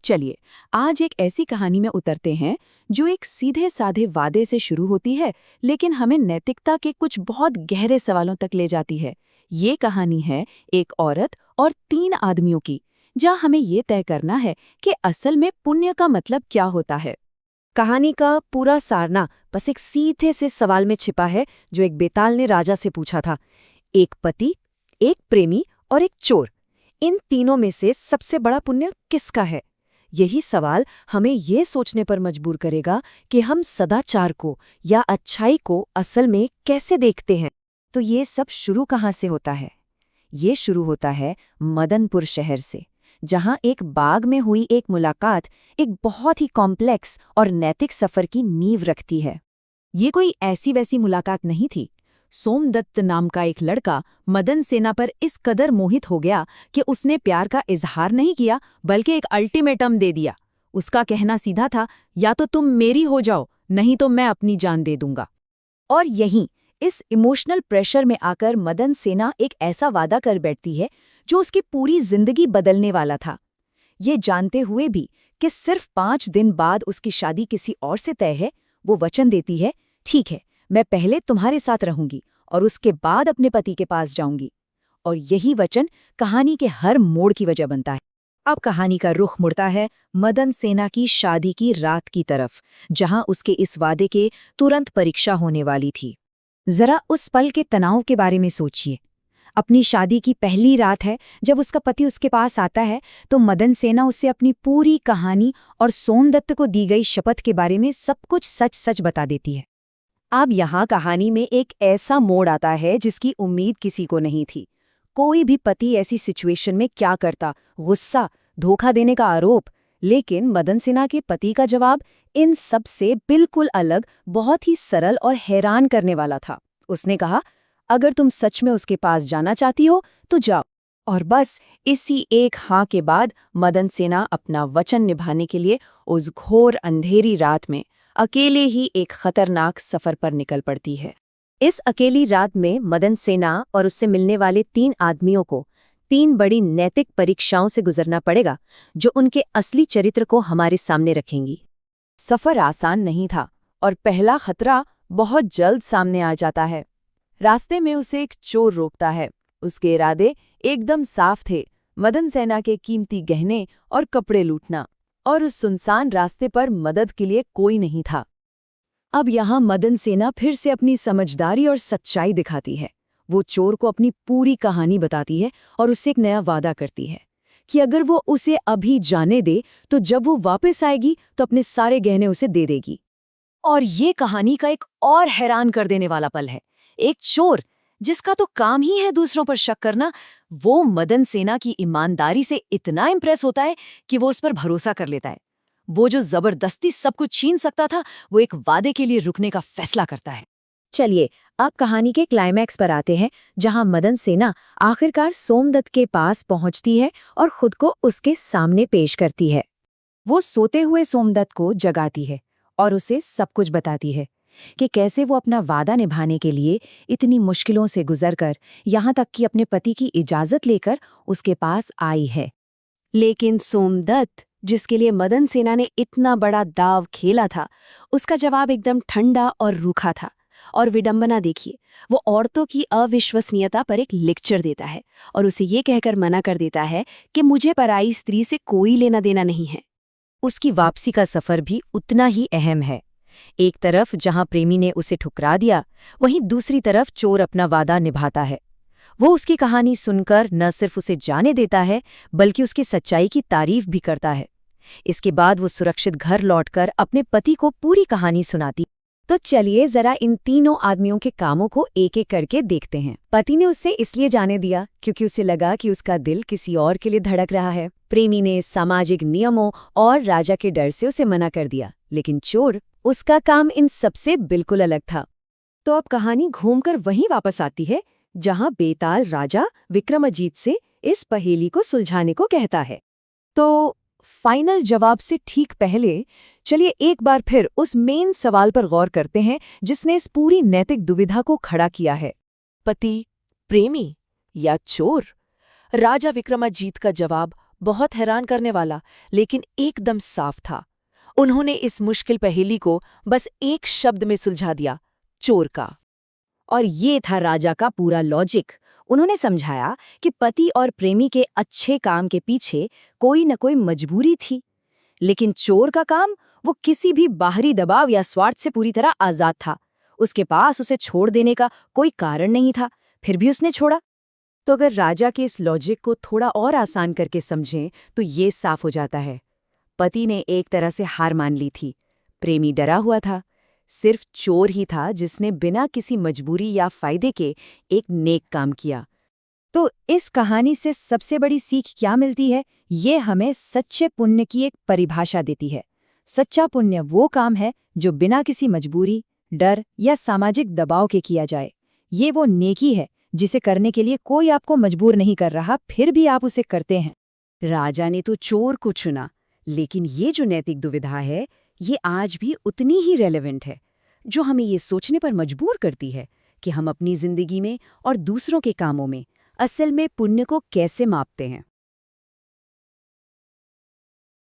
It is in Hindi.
चलिए आज एक ऐसी कहानी में उतरते हैं जो एक सीधे साधे वादे से शुरू होती है लेकिन हमें नैतिकता के कुछ बहुत गहरे सवालों तक ले जाती है। ये कहानी है एक औरत और 3 आदमियों की, जहां हमें ये तय करना है कि असल में पुण्य का मतलब क्या होता है। कहानी का पूरा सारना बस एक सीधे से सवाल में छिपा है जो एक बेताल ने राजा से पूछा था। एक पति, एक प्रेमी और एक चोर, इन तीनों में से सबसे बड़ा पुण्य किसका है? यही सवाल हमें ये सोचने पर मजबूर करेगा कि हम सदाचार को या अच्छाई को असल में कैसे देखते हैं। तो ये सब शुरू कहाँ से होता है? ये शुरू होता है मदनपुर शहर से, जहाँ एक बाग में हुई एक मुलाकात एक बहुत ही कॉम्प्लेक्स और नैतिक सफर की नींव रखती है। ये कोई ऐसी वैसी मुलाकात नहीं थी। सोमदत्त नाम का एक लड़का मदन सेना पर इस कदर मोहित हो गया कि उसने प्यार का इजहार नहीं किया बल्कि एक अल्टीमेटम दे दिया। उसका कहना सीधा था, या तो तुम मेरी हो जाओ नहीं तो मैं अपनी जान दे दूंगा। और यहीं इस इमोशनल प्रेशर में आकर मदन सेना एक ऐसा वादा कर बैठती है जो उसकी पूरी जिंदगी बदलने वाला था। ये जानते हुए भी कि सिर्फ 5 दिन बाद उसकी शादी किसी और से तय है, वो वचन देती है, ठीक है, मैं पहले तुम्हारे साथ रहूंगी और उसके बाद अपने पति के पास जाऊंगी। और यही वचन कहानी के हर मोड़ की वजह बनता है। अब कहानी का रुख मुड़ता है मदन सेना की शादी की रात की तरफ, जहां उसके इस वादे के तुरंत परीक्षा होने वाली थी। जरा उस पल के तनाव के बारे में सोचिए। अपनी शादी की पहली रात है, जब उसका पति उसके पास आता है तो मदन सेना उससे अपनी पूरी कहानी और सोमदत्त को दी गई शपथ के बारे में सब कुछ सच सच बता देती है। अब यहाँ कहानी में एक ऐसा मोड़ आता है जिसकी उम्मीद किसी को नहीं थी। कोई भी पति ऐसी सिचुएशन में क्या करता? गुस्सा, धोखा देने का आरोप। लेकिन मदन सिन्हा के पति का जवाब इन सब से बिल्कुल अलग, बहुत ही सरल और हैरान करने वाला था। उसने कहा, अगर तुम सच में उसके पास जाना चाहती हो तो जाओ। और बस इसी एक हाँ के बाद मदन सेना अपना वचन निभाने के लिए उस घोर अंधेरी रात में अकेले ही एक खतरनाक सफर पर निकल पड़ती है। इस अकेली रात में मदन सेना और उससे मिलने वाले 3 आदमियों को 3 बड़ी नैतिक परीक्षाओं से गुजरना पड़ेगा, जो उनके असली चरित्र को हमारे सामने रखेंगी। सफर आसान नहीं था और पहला खतरा बहुत जल्द सामने आ जाता है। रास्ते में उसे एक चोर रोकता है। उसके इरादे एकदम साफ थे, मदन सेना के कीमती गहने और कपड़े लूटना। और उस सुनसान रास्ते पर मदद के लिए कोई नहीं था। अब यहाँ मदन सेना फिर से अपनी समझदारी और सच्चाई दिखाती है। वो चोर को अपनी पूरी कहानी बताती है और उससे एक नया वादा करती है कि अगर वो उसे अभी जाने दे तो जब वो वापस आएगी तो अपने सारे गहने उसे दे देगी। और ये कहानी का एक और हैरान कर देने वाला पल है। एक चोर जिसका तो काम ही है दूसरों पर शक करना, वो मदन सेना की ईमानदारी से इतना इम्प्रेस होता है कि वो उस पर भरोसा कर लेता है। वो जो जबरदस्ती सब कुछ छीन सकता था, वो एक वादे के लिए रुकने का फैसला करता है। चलिए अब कहानी के क्लाइमैक्स पर आते हैं, जहां मदन सेना आखिरकार सोमदत्त के पास पहुंचती है और खुद को उसके सामने पेश करती है। वो सोते हुए सोमदत्त को जगाती है और उसे सब कुछ बताती है कि कैसे वो अपना वादा निभाने के लिए इतनी मुश्किलों से गुजरकर यहाँ तक कि अपने पति की इजाजत लेकर उसके पास आई है। लेकिन सोमदत्त, जिसके लिए मदन सेना ने इतना बड़ा दाव खेला था, उसका जवाब एकदम ठंडा और रूखा था। और विडंबना देखिए, वो औरतों की अविश्वसनीयता पर एक लेक्चर देता है और उसे ये कहकर मना कर देता है कि मुझे पराई स्त्री से कोई लेना देना नहीं है। उसकी वापसी का सफर भी उतना ही अहम है। एक तरफ जहां प्रेमी ने उसे ठुकरा दिया, वहीं दूसरी तरफ चोर अपना वादा निभाता है। वो उसकी कहानी सुनकर न सिर्फ उसे जाने देता है बल्कि उसकी सच्चाई की तारीफ भी करता है। इसके बाद वो सुरक्षित घर लौटकर अपने पति को पूरी कहानी सुनाती। तो चलिए जरा इन तीनों आदमियों के कामों को एक एक करके देखते हैं। पति ने उससे इसलिए जाने दिया क्योंकि उसे लगा कि उसका दिल किसी और के लिए धड़क रहा है। प्रेमी ने सामाजिक नियमों और राजा के डर से उसे मना कर दिया। लेकिन चोर, उसका काम इन सबसे बिल्कुल अलग था। तो अब कहानी घूमकर वहीं वापस आती है जहां बेताल राजा विक्रमाजीत से इस पहेली को सुलझाने को कहता है। तो फाइनल जवाब से ठीक पहले चलिए एक बार फिर उस मेन सवाल पर गौर करते हैं जिसने इस पूरी नैतिक दुविधा को खड़ा किया है। पति, प्रेमी या चोर? राजा विक्रमाजीत का जवाब बहुत हैरान करने वाला, लेकिन एकदम साफ था। उन्होंने इस मुश्किल पहेली को बस एक शब्द में सुलझा दिया, चोर का। और ये था राजा का पूरा लॉजिक। उन्होंने समझाया कि पति और प्रेमी के अच्छे काम के पीछे कोई न कोई मजबूरी थी, लेकिन चोर का काम, वो किसी भी बाहरी दबाव या स्वार्थ से पूरी तरह आजाद था। उसके पास उसे छोड़ देने का कोई कारण नहीं था, फिर भी उसने छोड़ा। तो अगर राजा के इस लॉजिक को थोड़ा और आसान करके समझें तो ये साफ हो जाता है। पति ने एक तरह से हार मान ली थी, प्रेमी डरा हुआ था, सिर्फ चोर ही था जिसने बिना किसी मजबूरी या फायदे के एक नेक काम किया। तो इस कहानी से सबसे बड़ी सीख क्या मिलती है? ये हमें सच्चे पुण्य की एक परिभाषा देती है। सच्चा पुण्य वो काम है जो बिना किसी मजबूरी, डर या सामाजिक दबाव के किया जाए। ये वो नेकी है जिसे करने के लिए कोई आपको मजबूर नहीं कर रहा, फिर भी आप उसे करते हैं। राजा ने तो चोर को चुना, लेकिन ये जो नैतिक दुविधा है, ये आज भी उतनी ही रेलेवेंट है, जो हमें ये सोचने पर मजबूर करती है कि हम अपनी जिंदगी में और दूसरों के कामों में असल में पुण्य को कैसे मापते हैं।